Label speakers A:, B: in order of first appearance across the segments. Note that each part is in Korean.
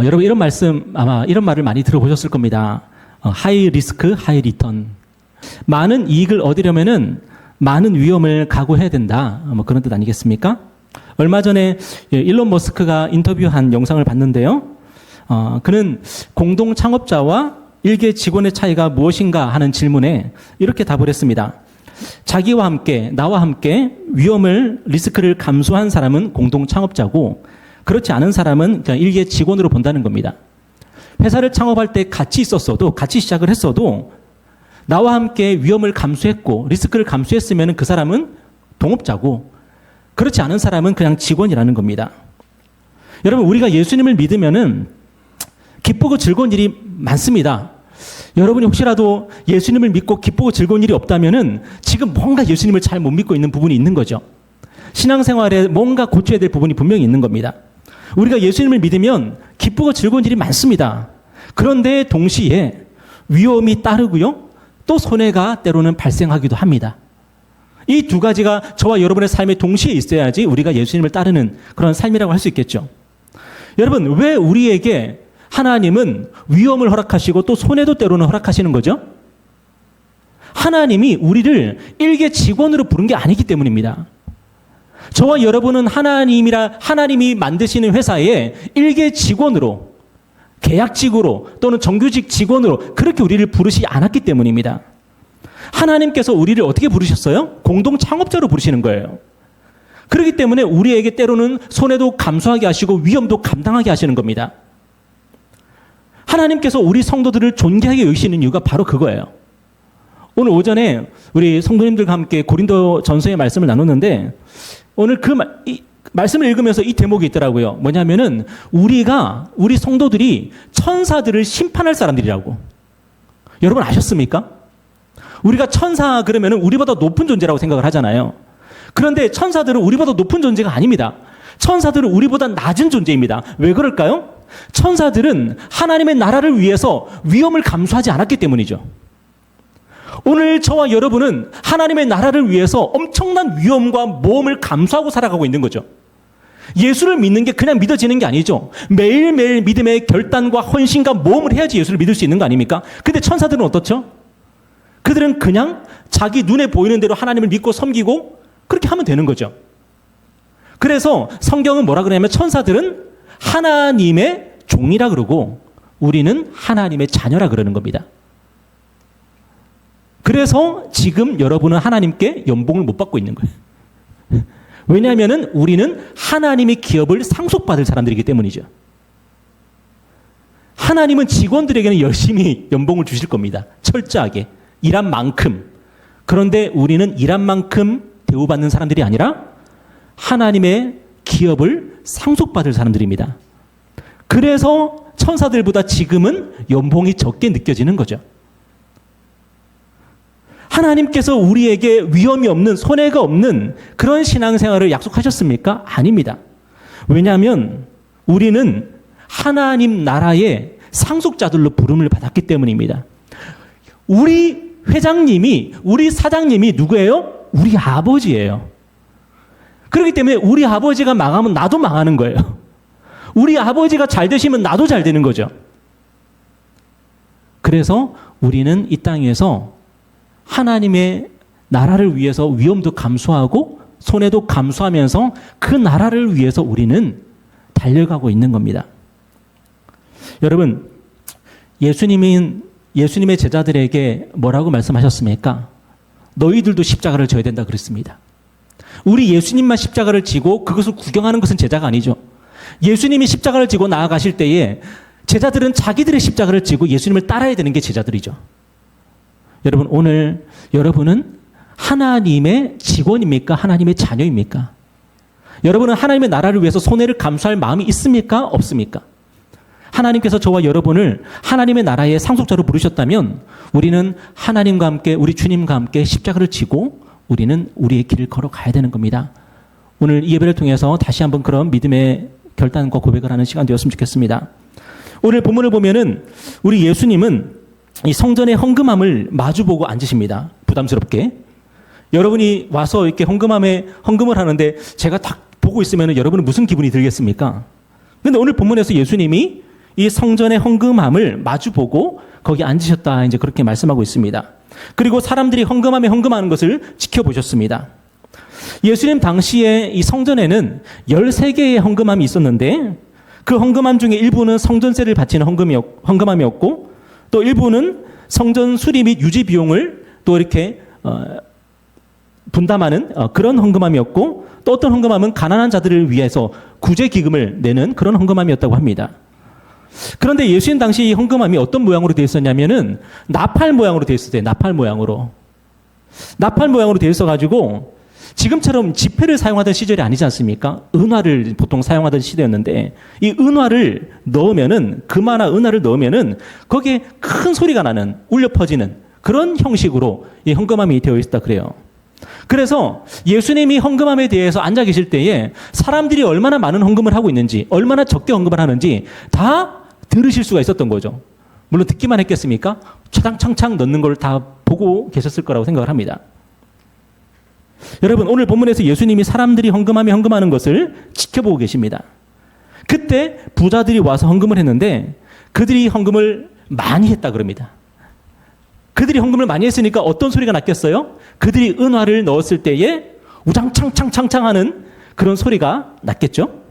A: 여러분 이런 말씀 아마 이런 말을 많이 들어보셨을 겁니다. 하이 리스크, 하이 리턴. 많은 이익을 얻으려면은 많은 위험을 각오해야 된다. 뭐 그런 뜻 아니겠습니까? 얼마 전에 일론 머스크가 인터뷰한 영상을 봤는데요. 그는 공동 창업자와 일개 직원의 차이가 무엇인가 하는 질문에 이렇게 답을 했습니다. 자기와 함께, 나와 함께 위험을, 리스크를 감수한 사람은 공동 창업자고 그렇지 않은 사람은 그냥 일개 직원으로 본다는 겁니다. 회사를 창업할 때 같이 있었어도, 같이 시작을 했어도 나와 함께 위험을 감수했고 리스크를 감수했으면 그 사람은 동업자고 그렇지 않은 사람은 그냥 직원이라는 겁니다. 여러분, 우리가 예수님을 믿으면은 기쁘고 즐거운 일이 많습니다. 여러분이 혹시라도 예수님을 믿고 기쁘고 즐거운 일이 없다면은 지금 뭔가 예수님을 잘 못 믿고 있는 부분이 있는 거죠. 신앙생활에 뭔가 고쳐야 될 부분이 분명히 있는 겁니다. 우리가 예수님을 믿으면 기쁘고 즐거운 일이 많습니다. 그런데 동시에 위험이 따르고요. 또 손해가 때로는 발생하기도 합니다. 이 두 가지가 저와 여러분의 삶에 동시에 있어야지 우리가 예수님을 따르는 그런 삶이라고 할 수 있겠죠. 여러분, 왜 우리에게 하나님은 위험을 허락하시고 또 손해도 때로는 허락하시는 거죠? 하나님이 우리를 일개 직원으로 부른 게 아니기 때문입니다. 저와 여러분은 하나님이 만드시는 회사에 일개 직원으로, 계약직으로 또는 정규직 직원으로 그렇게 우리를 부르시지 않았기 때문입니다. 하나님께서 우리를 어떻게 부르셨어요? 공동 창업자로 부르시는 거예요. 그렇기 때문에 우리에게 때로는 손해도 감수하게 하시고 위험도 감당하게 하시는 겁니다. 하나님께서 우리 성도들을 존귀하게 여기시는 이유가 바로 그거예요. 오늘 오전에 우리 성도님들과 함께 고린도 전서의 말씀을 나눴는데 오늘 그 말씀을 읽으면서 이 대목이 있더라고요. 뭐냐면은 우리 성도들이 천사들을 심판할 사람들이라고. 여러분 아셨습니까? 우리가 천사 그러면은 우리보다 높은 존재라고 생각을 하잖아요. 그런데 천사들은 우리보다 높은 존재가 아닙니다. 천사들은 우리보다 낮은 존재입니다. 왜 그럴까요? 천사들은 하나님의 나라를 위해서 위험을 감수하지 않았기 때문이죠. 오늘 저와 여러분은 하나님의 나라를 위해서 엄청난 위험과 모험을 감수하고 살아가고 있는 거죠. 예수를 믿는 게 그냥 믿어지는 게 아니죠. 매일매일 믿음의 결단과 헌신과 모험을 해야지 예수를 믿을 수 있는 거 아닙니까? 근데 천사들은 어떻죠? 그들은 그냥 자기 눈에 보이는 대로 하나님을 믿고 섬기고 그렇게 하면 되는 거죠. 그래서 성경은 뭐라 그러냐면 천사들은 하나님의 종이라 그러고 우리는 하나님의 자녀라 그러는 겁니다. 그래서 지금 여러분은 하나님께 연봉을 못 받고 있는 거예요. 왜냐하면 우리는 하나님의 기업을 상속받을 사람들이기 때문이죠. 하나님은 직원들에게는 열심히 연봉을 주실 겁니다. 철저하게. 일한 만큼. 그런데 우리는 일한 만큼 대우받는 사람들이 아니라 하나님의 기업을 상속받을 사람들입니다. 그래서 천사들보다 지금은 연봉이 적게 느껴지는 거죠. 하나님께서 우리에게 위험이 없는, 손해가 없는 그런 신앙생활을 약속하셨습니까? 아닙니다. 왜냐하면 우리는 하나님 나라의 상속자들로 부름을 받았기 때문입니다. 우리 회장님이, 우리 사장님이 누구예요? 우리 아버지예요. 그렇기 때문에 우리 아버지가 망하면 나도 망하는 거예요. 우리 아버지가 잘 되시면 나도 잘 되는 거죠. 그래서 우리는 이 땅에서 하나님의 나라를 위해서 위험도 감수하고 손해도 감수하면서 그 나라를 위해서 우리는 달려가고 있는 겁니다. 여러분, 예수님의 제자들에게 뭐라고 말씀하셨습니까? 너희들도 십자가를 져야 된다 그랬습니다. 우리 예수님만 십자가를 지고 그것을 구경하는 것은 제자가 아니죠. 예수님이 십자가를 지고 나아가실 때에 제자들은 자기들의 십자가를 지고 예수님을 따라야 되는 게 제자들이죠. 여러분, 오늘 여러분은 하나님의 직원입니까? 하나님의 자녀입니까? 여러분은 하나님의 나라를 위해서 손해를 감수할 마음이 있습니까? 없습니까? 하나님께서 저와 여러분을 하나님의 나라의 상속자로 부르셨다면 우리는 하나님과 함께, 우리 주님과 함께 십자가를 지고 우리는 우리의 길을 걸어가야 되는 겁니다. 오늘 이 예배를 통해서 다시 한번 그런 믿음의 결단과 고백을 하는 시간 되었으면 좋겠습니다. 오늘 본문을 보면은 우리 예수님은 이 성전의 헌금함을 마주보고 앉으십니다. 부담스럽게. 여러분이 와서 이렇게 헌금을 하는데 제가 딱 보고 있으면 여러분은 무슨 기분이 들겠습니까? 그런데 오늘 본문에서 예수님이 이 성전의 헌금함을 마주보고 거기 앉으셨다 이제 그렇게 말씀하고 있습니다. 그리고 사람들이 헌금함에 헌금하는 것을 지켜보셨습니다. 예수님 당시에 이 성전에는 13개의 헌금함이 있었는데 그 헌금함 중에 일부는 성전세를 바치는 헌금함이었고 또 일부는 성전 수리 및 유지 비용을 또 이렇게 분담하는 그런 헌금함이었고 또 어떤 헌금함은 가난한 자들을 위해서 구제 기금을 내는 그런 헌금함이었다고 합니다. 그런데 예수님 당시 이 헌금함이 어떤 모양으로 되어 있었냐면은 나팔 모양으로 되어 있었대요. 나팔 모양으로 되어 있어가지고 지금처럼 지폐를 사용하던 시절이 아니지 않습니까? 은화를 보통 사용하던 시대였는데 이 은화를 넣으면은 금화나 은화를 넣으면은 거기에 큰 소리가 나는 울려 퍼지는 그런 형식으로 이 헌금함이 되어 있었다 그래요. 그래서 예수님이 헌금함에 대해서 앉아 계실 때에 사람들이 얼마나 많은 헌금을 하고 있는지 얼마나 적게 헌금을 하는지 다 들으실 수가 있었던 거죠. 물론 듣기만 했겠습니까? 차장창창 넣는 걸 다 보고 계셨을 거라고 생각을 합니다. 여러분 오늘 본문에서 예수님이 사람들이 헌금함에 헌금하는 것을 지켜보고 계십니다. 그때 부자들이 와서 헌금을 했는데 그들이 헌금을 많이 했다 그럽니다. 그들이 헌금을 많이 했으니까 어떤 소리가 났겠어요? 그들이 은화를 넣었을 때에 우장창창창창 하는 그런 소리가 났겠죠?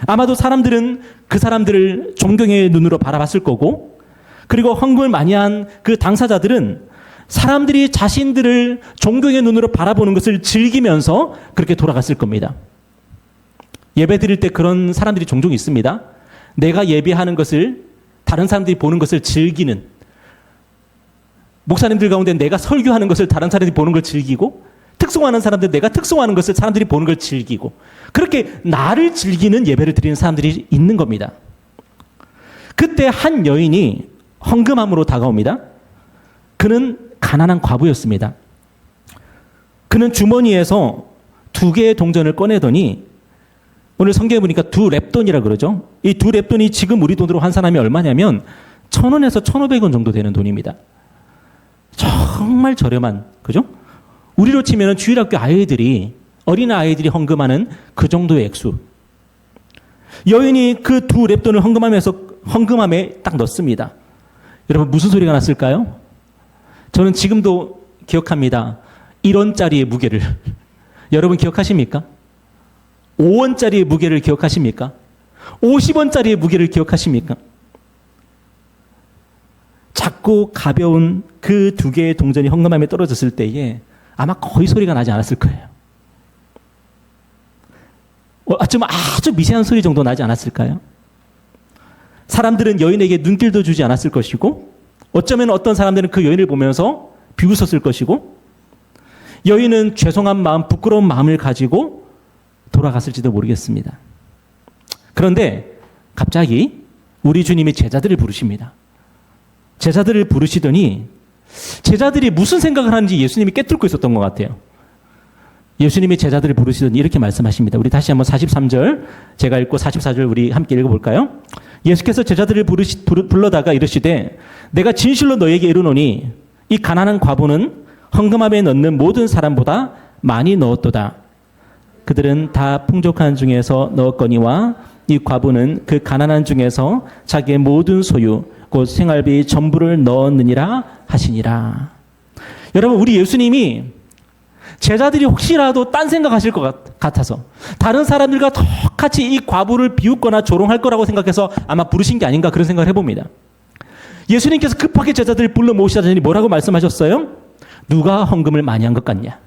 A: 아마도 사람들은 그 사람들을 존경의 눈으로 바라봤을 거고 그리고 헌금을 많이 한 그 당사자들은 사람들이 자신들을 존경의 눈으로 바라보는 것을 즐기면서 그렇게 돌아갔을 겁니다. 예배 드릴 때 그런 사람들이 종종 있습니다. 내가 예배하는 것을 다른 사람들이 보는 것을 즐기는 목사님들 가운데 내가 설교하는 것을 다른 사람들이 보는 걸 즐기고 특송하는 사람들 내가 특송하는 것을 사람들이 보는 걸 즐기고 그렇게 나를 즐기는 예배를 드리는 사람들이 있는 겁니다. 그때 한 여인이 헌금함으로 다가옵니다. 그는 가난한 과부였습니다. 그는 주머니에서 2개의 동전을 꺼내더니 오늘 성경에 보니까 2렙돈이라 그러죠. 이 2렙돈이 지금 우리 돈으로 환산하면 얼마냐면 1,000원에서 1,500원 정도 되는 돈입니다. 정말 저렴한, 그죠? 우리로 치면 주일학교 아이들이, 어린 아이들이 헌금하는 그 정도의 액수. 여인이 그 2렙돈을 헌금함에 딱 넣습니다. 여러분 무슨 소리가 났을까요? 저는 지금도 기억합니다. 1원짜리의 무게를. 여러분 기억하십니까? 5원짜리의 무게를 기억하십니까? 50원짜리의 무게를 기억하십니까? 작고 가벼운 그 2개의 동전이 헌금함에 떨어졌을 때에 아마 거의 소리가 나지 않았을 거예요. 좀 아주 미세한 소리 정도 나지 않았을까요? 사람들은 여인에게 눈길도 주지 않았을 것이고 어쩌면 어떤 사람들은 그 여인을 보면서 비웃었을 것이고 여인은 죄송한 마음, 부끄러운 마음을 가지고 돌아갔을지도 모르겠습니다. 그런데 갑자기 우리 주님이 제자들을 부르십니다. 제자들을 부르시더니 제자들이 무슨 생각을 하는지 예수님이 꿰뚫고 있었던 것 같아요. 예수님이 제자들을 부르시더니 이렇게 말씀하십니다. 우리 다시 한번 43절 제가 읽고 44절 우리 함께 읽어볼까요? 예수께서 제자들을 불러다가 이르시되 내가 진실로 너에게 이르노니 이 가난한 과부는 헌금함에 넣는 모든 사람보다 많이 넣었도다. 그들은 다 풍족한 중에서 넣었거니와 이 과부는 그 가난한 중에서 자기의 모든 소유 곧 생활비 전부를 넣었느니라 하시니라. 여러분 우리 예수님이 제자들이 혹시라도 딴 생각하실 것 같아서 다른 사람들과 똑같이 이 과부를 비웃거나 조롱할 거라고 생각해서 아마 부르신 게 아닌가 그런 생각을 해봅니다. 예수님께서 급하게 제자들을 불러 모시자니 뭐라고 말씀하셨어요? 누가 헌금을 많이 한 것 같냐?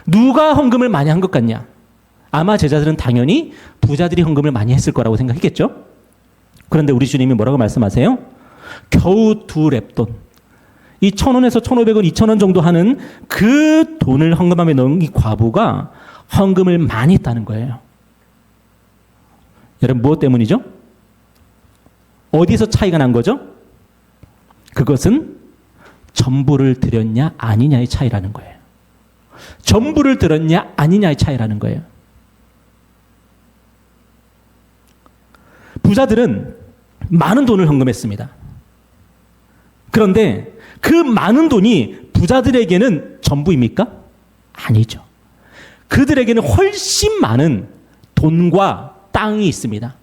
A: 누가 헌금을 많이 한 것 같냐? 아마 제자들은 당연히 부자들이 헌금을 많이 했을 거라고 생각했겠죠? 그런데 우리 주님이 뭐라고 말씀하세요? 겨우 2렙돈. 이 1,000원에서 1,500원, 2,000원 정도 하는 그 돈을 헌금함에 넣은 이 과부가 헌금을 많이 했다는 거예요. 여러분 무엇 때문이죠? 어디서 차이가 난 거죠? 그것은 전부를 드렸냐 아니냐의 차이라는 거예요. 전부를 드렸냐 아니냐의 차이라는 거예요. 부자들은 많은 돈을 헌금했습니다. 그런데 그 많은 돈이 부자들에게는 전부입니까? 아니죠. 그들에게는 훨씬 많은 돈과 땅이 있습니다.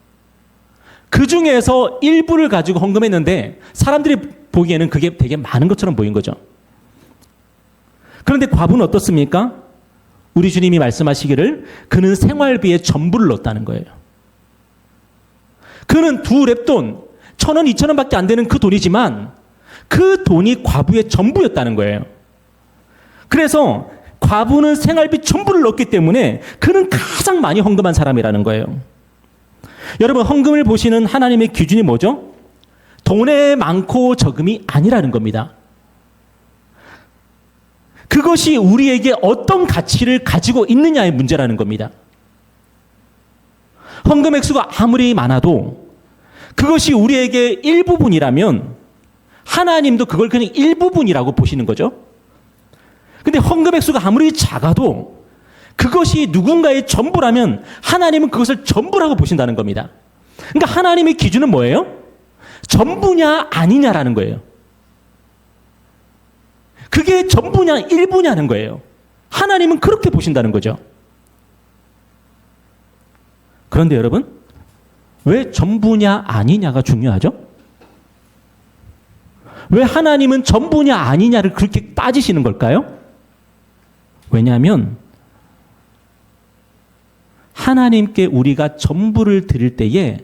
A: 그 중에서 일부를 가지고 헌금했는데 사람들이 보기에는 그게 되게 많은 것처럼 보인 거죠. 그런데 과부는 어떻습니까? 우리 주님이 말씀하시기를 그는 생활비에 전부를 넣었다는 거예요. 그는 2렙돈, 1,000원, 2,000원밖에 안 되는 그 돈이지만 그 돈이 과부의 전부였다는 거예요. 그래서 과부는 생활비 전부를 넣었기 때문에 그는 가장 많이 헌금한 사람이라는 거예요. 여러분, 헌금을 보시는 하나님의 기준이 뭐죠? 돈에 많고 적음이 아니라는 겁니다. 그것이 우리에게 어떤 가치를 가지고 있느냐의 문제라는 겁니다. 헌금 액수가 아무리 많아도 그것이 우리에게 일부분이라면 하나님도 그걸 그냥 일부분이라고 보시는 거죠. 근데 헌금 액수가 아무리 작아도 그것이 누군가의 전부라면 하나님은 그것을 전부라고 보신다는 겁니다. 그러니까 하나님의 기준은 뭐예요? 전부냐 아니냐라는 거예요. 그게 전부냐 일부냐는 거예요. 하나님은 그렇게 보신다는 거죠. 그런데 여러분, 왜 전부냐 아니냐가 중요하죠? 왜 하나님은 전부냐 아니냐를 그렇게 따지시는 걸까요? 왜냐하면 하나님께 우리가 전부를 드릴 때에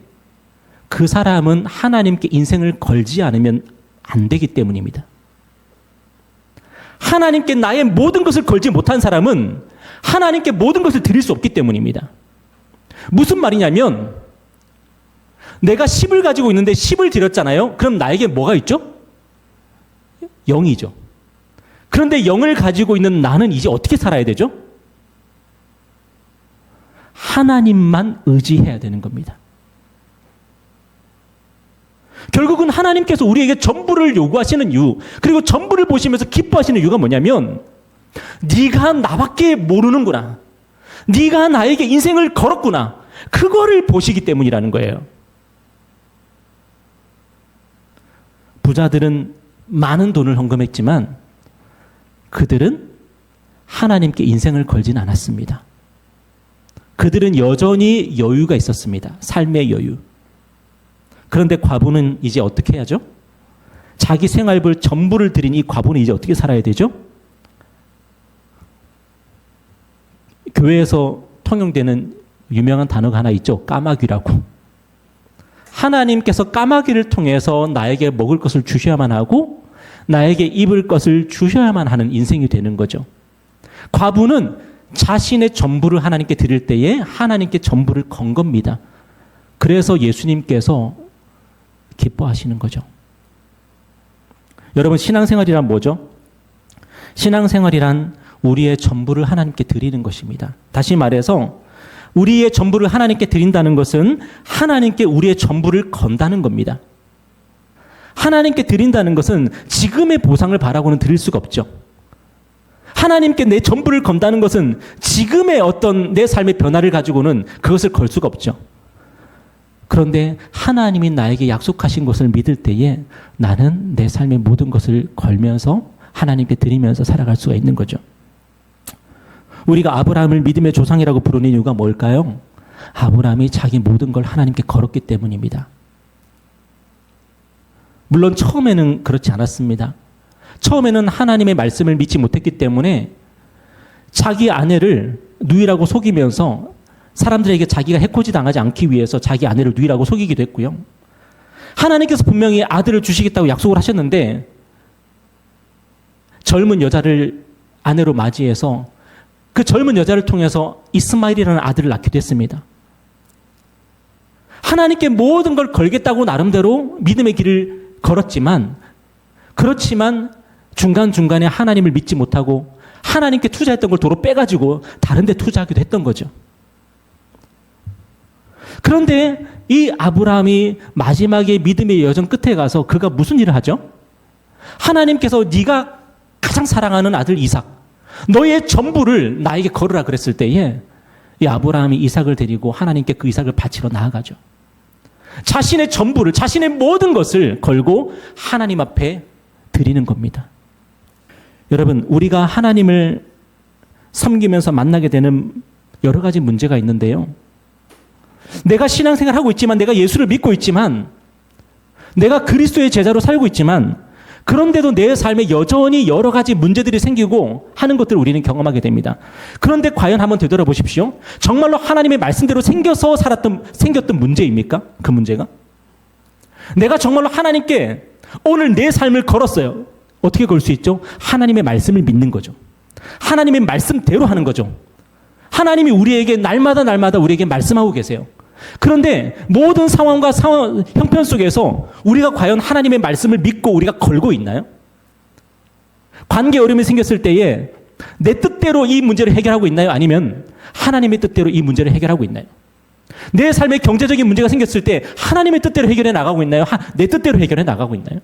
A: 그 사람은 하나님께 인생을 걸지 않으면 안 되기 때문입니다. 하나님께 나의 모든 것을 걸지 못한 사람은 하나님께 모든 것을 드릴 수 없기 때문입니다. 무슨 말이냐면 내가 10을 가지고 있는데 10을 드렸잖아요. 그럼 나에게 뭐가 있죠? 0이죠. 그런데 0을 가지고 있는 나는 이제 어떻게 살아야 되죠? 하나님만 의지해야 되는 겁니다. 결국은 하나님께서 우리에게 전부를 요구하시는 이유, 그리고 전부를 보시면서 기뻐하시는 이유가 뭐냐면 네가 나밖에 모르는구나. 네가 나에게 인생을 걸었구나. 그거를 보시기 때문이라는 거예요. 부자들은 많은 돈을 헌금했지만 그들은 하나님께 인생을 걸진 않았습니다. 그들은 여전히 여유가 있었습니다. 삶의 여유. 그런데 과부는 이제 어떻게 해야죠? 자기 생활비 전부를 드린 이 과부는 이제 어떻게 살아야 되죠? 교회에서 통용되는 유명한 단어가 하나 있죠. 까마귀라고. 하나님께서 까마귀를 통해서 나에게 먹을 것을 주셔야만 하고 나에게 입을 것을 주셔야만 하는 인생이 되는 거죠. 과부는 자신의 전부를 하나님께 드릴 때에 하나님께 전부를 건 겁니다. 그래서 예수님께서 기뻐하시는 거죠. 여러분, 신앙생활이란 뭐죠? 신앙생활이란 우리의 전부를 하나님께 드리는 것입니다. 다시 말해서 우리의 전부를 하나님께 드린다는 것은 하나님께 우리의 전부를 건다는 겁니다. 하나님께 드린다는 것은 지금의 보상을 바라고는 드릴 수가 없죠. 하나님께 내 전부를 건다는 것은 지금의 어떤 내 삶의 변화를 가지고는 그것을 걸 수가 없죠. 그런데 하나님이 나에게 약속하신 것을 믿을 때에 나는 내 삶의 모든 것을 걸면서 하나님께 드리면서 살아갈 수가 있는 거죠. 우리가 아브라함을 믿음의 조상이라고 부르는 이유가 뭘까요? 아브라함이 자기 모든 걸 하나님께 걸었기 때문입니다. 물론 처음에는 그렇지 않았습니다. 처음에는 하나님의 말씀을 믿지 못했기 때문에 자기 아내를 누이라고 속이면서 사람들에게 자기가 해코지 당하지 않기 위해서 자기 아내를 누이라고 속이기도 했고요. 하나님께서 분명히 아들을 주시겠다고 약속을 하셨는데 젊은 여자를 아내로 맞이해서 그 젊은 여자를 통해서 이스마엘이라는 아들을 낳기도 했습니다. 하나님께 모든 걸 걸겠다고 나름대로 믿음의 길을 걸었지만 그렇지만 중간중간에 하나님을 믿지 못하고 하나님께 투자했던 걸 도로 빼가지고 다른 데 투자하기도 했던 거죠. 그런데 이 아브라함이 마지막에 믿음의 여정 끝에 가서 그가 무슨 일을 하죠? 하나님께서 네가 가장 사랑하는 아들 이삭, 너의 전부를 나에게 걸으라 그랬을 때에 이 아브라함이 이삭을 데리고 하나님께 그 이삭을 바치러 나아가죠. 자신의 전부를, 자신의 모든 것을 걸고 하나님 앞에 드리는 겁니다. 여러분, 우리가 하나님을 섬기면서 만나게 되는 여러 가지 문제가 있는데요. 내가 신앙생활하고 있지만, 내가 예수를 믿고 있지만, 내가 그리스도의 제자로 살고 있지만, 그런데도 내 삶에 여전히 여러 가지 문제들이 생기고 하는 것들을 우리는 경험하게 됩니다. 그런데 과연 한번 되돌아보십시오. 정말로 하나님의 말씀대로 생겼던 문제입니까? 그 문제가? 내가 정말로 하나님께 오늘 내 삶을 걸었어요. 어떻게 걸 수 있죠? 하나님의 말씀을 믿는 거죠. 하나님의 말씀대로 하는 거죠. 하나님이 우리에게 날마다 우리에게 말씀하고 계세요. 그런데 모든 상황과 형편 속에서 우리가 과연 하나님의 말씀을 믿고 우리가 걸고 있나요? 관계 어려움이 생겼을 때에 내 뜻대로 이 문제를 해결하고 있나요? 아니면 하나님의 뜻대로 이 문제를 해결하고 있나요? 내 삶에 경제적인 문제가 생겼을 때 하나님의 뜻대로 해결해 나가고 있나요? 내 뜻대로 해결해 나가고 있나요?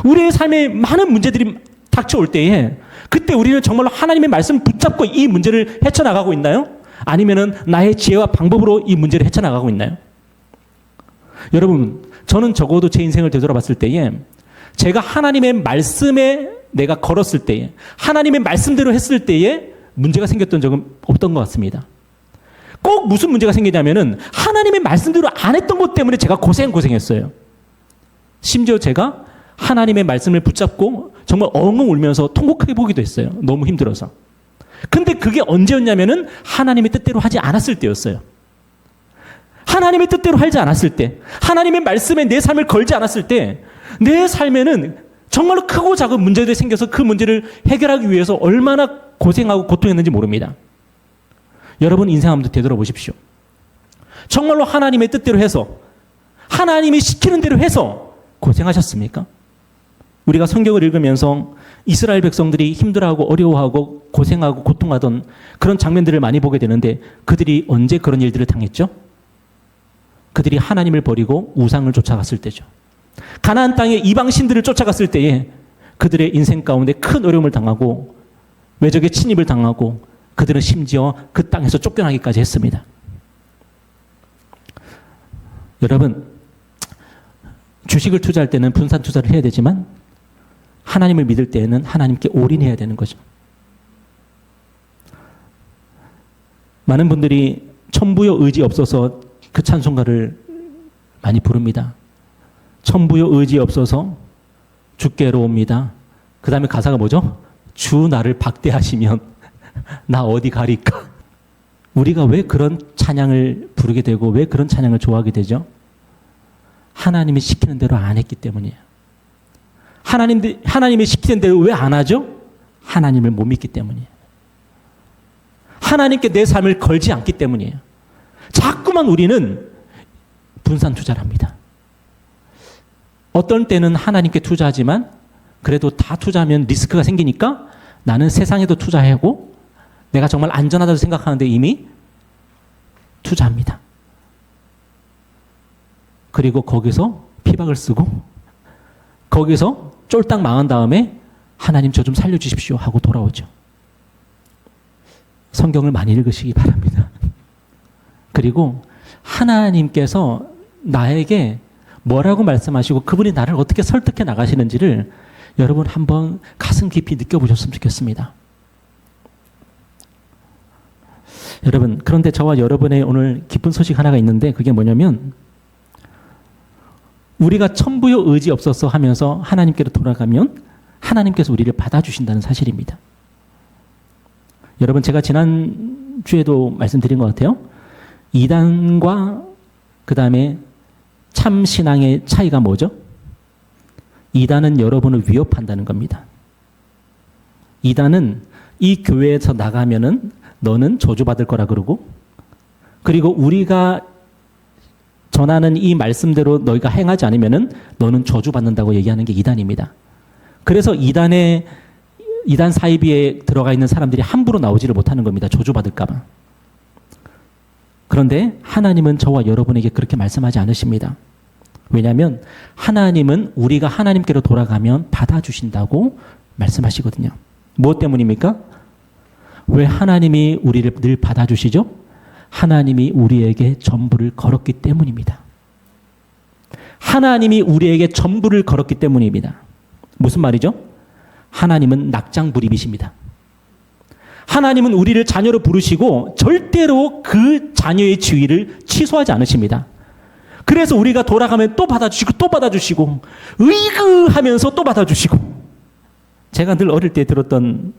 A: 우리의 삶에 많은 문제들이 닥쳐올 때에 그때 우리는 정말로 하나님의 말씀을 붙잡고 이 문제를 헤쳐나가고 있나요? 아니면은 나의 지혜와 방법으로 이 문제를 헤쳐나가고 있나요? 여러분, 저는 적어도 제 인생을 되돌아봤을 때에 제가 하나님의 말씀에 내가 걸었을 때에 하나님의 말씀대로 했을 때에 문제가 생겼던 적은 없던 것 같습니다. 꼭 무슨 문제가 생기냐면은 하나님의 말씀대로 안 했던 것 때문에 제가 고생했어요. 심지어 제가 하나님의 말씀을 붙잡고 정말 엉엉 울면서 통곡하게 보기도 했어요. 너무 힘들어서. 근데 그게 언제였냐면은 하나님의 뜻대로 하지 않았을 때였어요. 하나님의 뜻대로 하지 않았을 때, 하나님의 말씀에 내 삶을 걸지 않았을 때, 내 삶에는 정말로 크고 작은 문제들이 생겨서 그 문제를 해결하기 위해서 얼마나 고생하고 고통했는지 모릅니다. 여러분 인생 한번 되돌아보십시오. 정말로 하나님의 뜻대로 해서, 하나님이 시키는 대로 해서 고생하셨습니까? 우리가 성경을 읽으면서 이스라엘 백성들이 힘들어하고 어려워하고 고생하고 고통하던 그런 장면들을 많이 보게 되는데 그들이 언제 그런 일들을 당했죠? 그들이 하나님을 버리고 우상을 쫓아갔을 때죠. 가나안 땅에 이방 신들을 쫓아갔을 때에 그들의 인생 가운데 큰 어려움을 당하고 외적의 침입을 당하고 그들은 심지어 그 땅에서 쫓겨나기까지 했습니다. 여러분, 주식을 투자할 때는 분산 투자를 해야 되지만 하나님을 믿을 때에는 하나님께 올인해야 되는 거죠. 많은 분들이 천부여 의지 없어서 그 찬송가를 많이 부릅니다. 천부여 의지 없어서 주께로 옵니다. 그 다음에 가사가 뭐죠? 주 나를 박대하시면 나 어디 가리까? 우리가 왜 그런 찬양을 부르게 되고 왜 그런 찬양을 좋아하게 되죠? 하나님이 시키는 대로 안 했기 때문이에요. 하나님이 시키는 대로 왜 안 하죠? 하나님을 못 믿기 때문이에요. 하나님께 내 삶을 걸지 않기 때문이에요. 자꾸만 우리는 분산 투자를 합니다. 어떤 때는 하나님께 투자하지만 그래도 다 투자하면 리스크가 생기니까 나는 세상에도 투자하고 내가 정말 안전하다고 생각하는데 이미 투자합니다. 그리고 거기서 피박을 쓰고 거기서 쫄딱 망한 다음에 하나님 저 좀 살려주십시오 하고 돌아오죠. 성경을 많이 읽으시기 바랍니다. 그리고 하나님께서 나에게 뭐라고 말씀하시고 그분이 나를 어떻게 설득해 나가시는지를 여러분 한번 가슴 깊이 느껴보셨으면 좋겠습니다. 여러분, 그런데 저와 여러분의 오늘 기쁜 소식 하나가 있는데 그게 뭐냐면 우리가 천부여 의지 없어서 하면서 하나님께로 돌아가면 하나님께서 우리를 받아주신다는 사실입니다. 여러분, 제가 지난주에도 말씀드린 것 같아요. 이단과 그 다음에 참신앙의 차이가 뭐죠? 이단은 여러분을 위협한다는 겁니다. 이단은 이 교회에서 나가면은 너는 저주받을 거라 그러고, 그리고 우리가 전하는 이 말씀대로 너희가 행하지 않으면은 너는 저주받는다고 얘기하는 게 이단입니다. 그래서 이단 사이비에 들어가 있는 사람들이 함부로 나오지를 못하는 겁니다. 저주받을까 봐. 그런데 하나님은 저와 여러분에게 그렇게 말씀하지 않으십니다. 왜냐하면 하나님은 우리가 하나님께로 돌아가면 받아주신다고 말씀하시거든요. 무엇 때문입니까? 왜 하나님이 우리를 늘 받아주시죠? 하나님이 우리에게 전부를 걸었기 때문입니다. 하나님이 우리에게 전부를 걸었기 때문입니다. 무슨 말이죠? 하나님은 낙장불입이십니다. 하나님은 우리를 자녀로 부르시고 절대로 그 자녀의 지위를 취소하지 않으십니다. 그래서 우리가 돌아가면 또 받아주시고 또 받아주시고 의그하면서 또 받아주시고. 제가 늘 어릴 때 들었던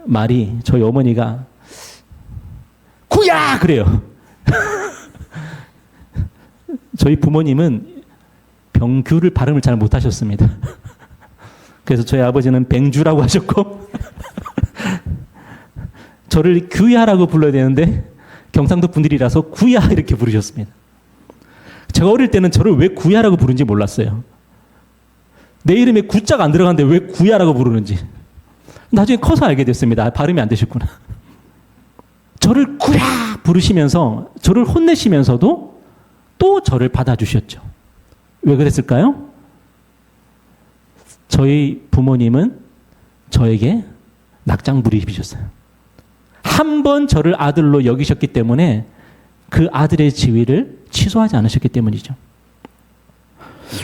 A: 말이 저희 어머니가 구야 그래요. 저희 부모님은 병규를 발음을 잘 못하셨습니다. 그래서 저희 아버지는 뱅주라고 하셨고 저를 규야라고 불러야 되는데 경상도 분들이라서 구야 이렇게 부르셨습니다. 제가 어릴 때는 저를 왜 구야라고 부르는지 몰랐어요. 내 이름에 구자가 안 들어가는데 왜 구야라고 부르는지. 나중에 커서 알게 됐습니다. 발음이 안 되셨구나. 저를 구야 부르시면서 저를 혼내시면서도 또 저를 받아주셨죠. 왜 그랬을까요? 저희 부모님은 저에게 낙장 불입이셨어요. 한 번 저를 아들로 여기셨기 때문에 그 아들의 지위를 취소하지 않으셨기 때문이죠.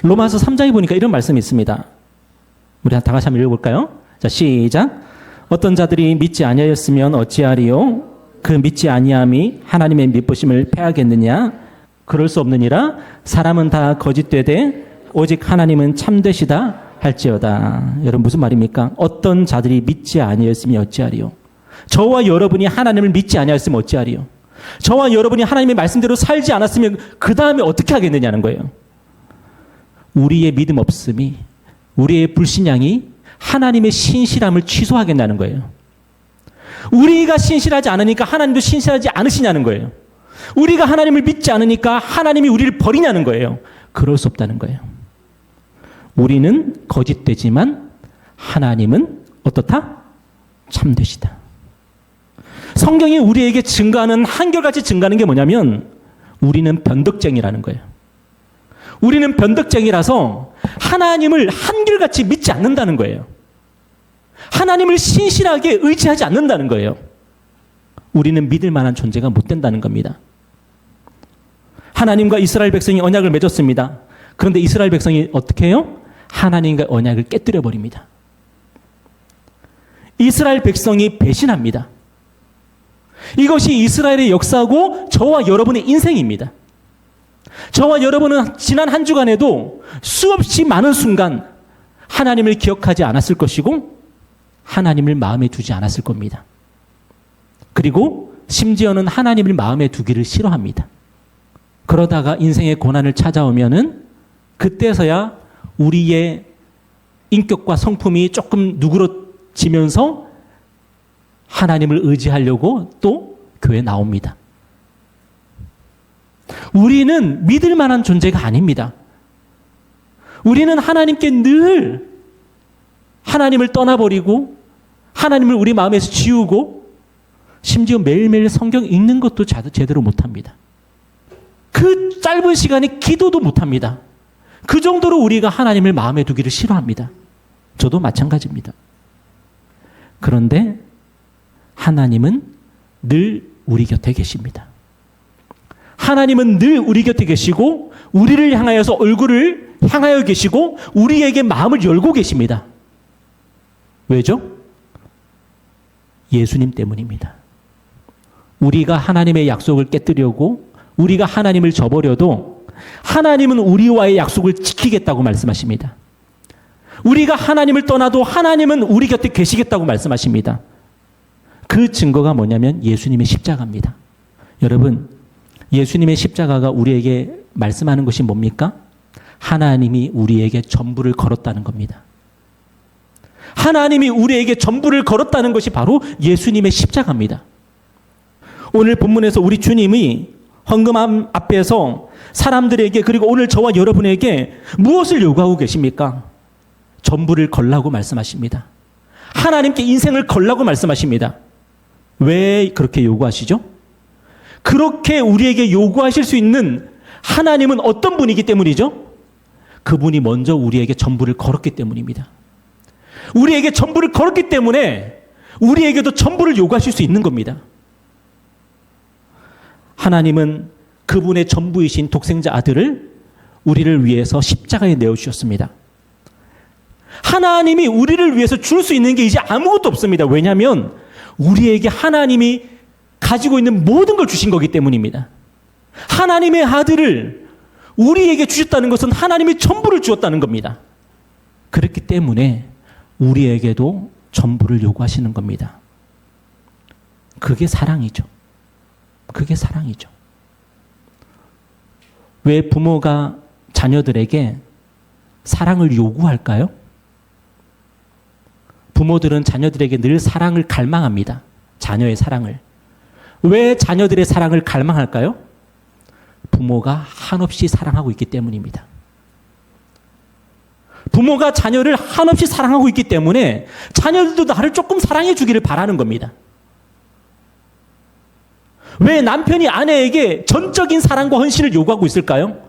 A: 로마서 3장에 보니까 이런 말씀이 있습니다. 우리 다 같이 한번 읽어볼까요? 자, 시작. 어떤 자들이 믿지 아니하였으면 어찌하리요? 그 믿지 아니함이 하나님의 믿으심을 패하겠느냐? 그럴 수 없느니라. 사람은 다 거짓되되 오직 하나님은 참되시다 할지어다. 여러분 무슨 말입니까? 어떤 자들이 믿지 아니하였으면 어찌하리요? 저와 여러분이 하나님을 믿지 아니하였으면 어찌하리요? 저와 여러분이 하나님의 말씀대로 살지 않았으면 그 다음에 어떻게 하겠느냐는 거예요. 우리의 믿음 없음이, 우리의 불신앙이 하나님의 신실함을 취소하겠다는 거예요. 우리가 신실하지 않으니까 하나님도 신실하지 않으시냐는 거예요. 우리가 하나님을 믿지 않으니까 하나님이 우리를 버리냐는 거예요. 그럴 수 없다는 거예요. 우리는 거짓되지만 하나님은 어떻다? 참되시다. 성경이 우리에게 증가하는, 한결같이 증가하는 게 뭐냐면 우리는 변덕쟁이라는 거예요. 우리는 변덕쟁이라서 하나님을 한결같이 믿지 않는다는 거예요. 하나님을 신실하게 의지하지 않는다는 거예요. 우리는 믿을 만한 존재가 못 된다는 겁니다. 하나님과 이스라엘 백성이 언약을 맺었습니다. 그런데 이스라엘 백성이 어떻게 해요? 하나님과 언약을 깨뜨려 버립니다. 이스라엘 백성이 배신합니다. 이것이 이스라엘의 역사고 저와 여러분의 인생입니다. 저와 여러분은 지난 한 주간에도 수없이 많은 순간 하나님을 기억하지 않았을 것이고 하나님을 마음에 두지 않았을 겁니다. 그리고 심지어는 하나님을 마음에 두기를 싫어합니다. 그러다가 인생의 고난을 찾아오면은 그때서야 우리의 인격과 성품이 조금 누그러지면서 하나님을 의지하려고 또 교회에 나옵니다. 우리는 믿을 만한 존재가 아닙니다. 우리는 하나님께 늘 하나님을 떠나버리고 하나님을 우리 마음에서 지우고 심지어 매일매일 성경 읽는 것도 제대로 못합니다. 그 짧은 시간에 기도도 못합니다. 그 정도로 우리가 하나님을 마음에 두기를 싫어합니다. 저도 마찬가지입니다. 그런데 하나님은 늘 우리 곁에 계십니다. 하나님은 늘 우리 곁에 계시고 우리를 향하여서 얼굴을 향하여 계시고 우리에게 마음을 열고 계십니다. 왜죠? 예수님 때문입니다. 우리가 하나님의 약속을 깨뜨리려고 우리가 하나님을 저버려도 하나님은 우리와의 약속을 지키겠다고 말씀하십니다. 우리가 하나님을 떠나도 하나님은 우리 곁에 계시겠다고 말씀하십니다. 그 증거가 뭐냐면 예수님의 십자가입니다. 여러분, 예수님의 십자가가 우리에게 말씀하는 것이 뭡니까? 하나님이 우리에게 전부를 걸었다는 겁니다. 하나님이 우리에게 전부를 걸었다는 것이 바로 예수님의 십자가입니다. 오늘 본문에서 우리 주님이 헌금 앞에서 사람들에게 그리고 오늘 저와 여러분에게 무엇을 요구하고 계십니까? 전부를 걸라고 말씀하십니다. 하나님께 인생을 걸라고 말씀하십니다. 왜 그렇게 요구하시죠? 그렇게 우리에게 요구하실 수 있는 하나님은 어떤 분이기 때문이죠? 그분이 먼저 우리에게 전부를 걸었기 때문입니다. 우리에게 전부를 걸었기 때문에 우리에게도 전부를 요구하실 수 있는 겁니다. 하나님은 그분의 전부이신 독생자 아들을 우리를 위해서 십자가에 내어주셨습니다. 하나님이 우리를 위해서 줄 수 있는 게 이제 아무것도 없습니다. 왜냐하면 우리에게 하나님이 가지고 있는 모든 걸 주신 거기 때문입니다. 하나님의 아들을 우리에게 주셨다는 것은 하나님의 전부를 주었다는 겁니다. 그렇기 때문에 우리에게도 전부를 요구하시는 겁니다. 그게 사랑이죠. 그게 사랑이죠. 왜 부모가 자녀들에게 사랑을 요구할까요? 부모들은 자녀들에게 늘 사랑을 갈망합니다. 자녀의 사랑을. 왜 자녀들의 사랑을 갈망할까요? 부모가 한없이 사랑하고 있기 때문입니다. 부모가 자녀를 한없이 사랑하고 있기 때문에 자녀들도 나를 조금 사랑해 주기를 바라는 겁니다. 왜 남편이 아내에게 전적인 사랑과 헌신을 요구하고 있을까요?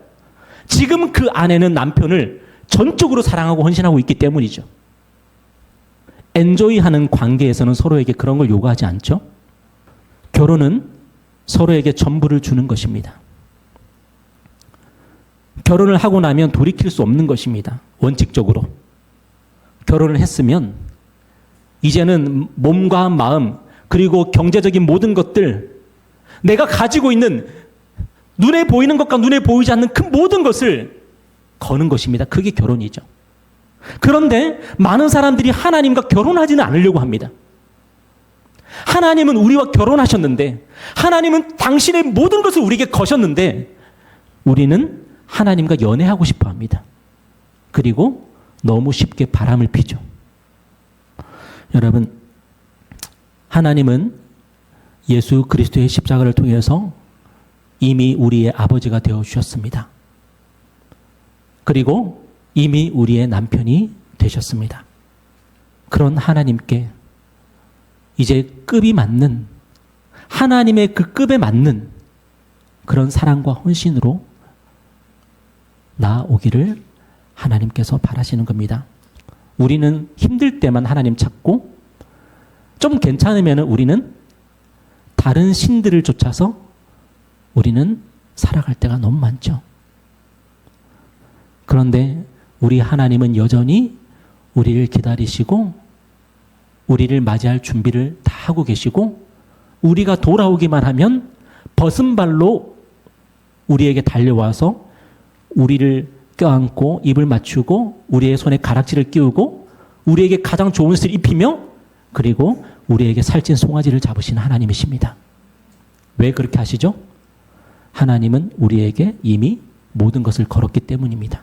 A: 지금 그 아내는 남편을 전적으로 사랑하고 헌신하고 있기 때문이죠. 엔조이하는 관계에서는 서로에게 그런 걸 요구하지 않죠. 결혼은 서로에게 전부를 주는 것입니다. 결혼을 하고 나면 돌이킬 수 없는 것입니다. 원칙적으로. 결혼을 했으면 이제는 몸과 마음 그리고 경제적인 모든 것들 내가 가지고 있는 눈에 보이는 것과 눈에 보이지 않는 그 모든 것을 거는 것입니다. 그게 결혼이죠. 그런데 많은 사람들이 하나님과 결혼하지는 않으려고 합니다. 하나님은 우리와 결혼하셨는데 하나님은 당신의 모든 것을 우리에게 거셨는데 우리는 하나님과 연애하고 싶어 합니다. 그리고 너무 쉽게 바람을 피죠. 여러분, 하나님은 예수 그리스도의 십자가를 통해서 이미 우리의 아버지가 되어주셨습니다. 그리고 이미 우리의 남편이 되셨습니다. 그런 하나님께 이제 급이 맞는 하나님의 그 급에 맞는 그런 사랑과 헌신으로 나아오기를 하나님께서 바라시는 겁니다. 우리는 힘들 때만 하나님 찾고 좀 괜찮으면 우리는 다른 신들을 쫓아서 우리는 살아갈 때가 너무 많죠. 그런데 우리 하나님은 여전히 우리를 기다리시고 우리를 맞이할 준비를 다 하고 계시고 우리가 돌아오기만 하면 벗은 발로 우리에게 달려와서 우리를 껴안고 입을 맞추고 우리의 손에 가락지를 끼우고 우리에게 가장 좋은 것을 입히며 그리고 우리에게 살찐 송아지를 잡으신 하나님이십니다. 왜 그렇게 하시죠? 하나님은 우리에게 이미 모든 것을 걸었기 때문입니다.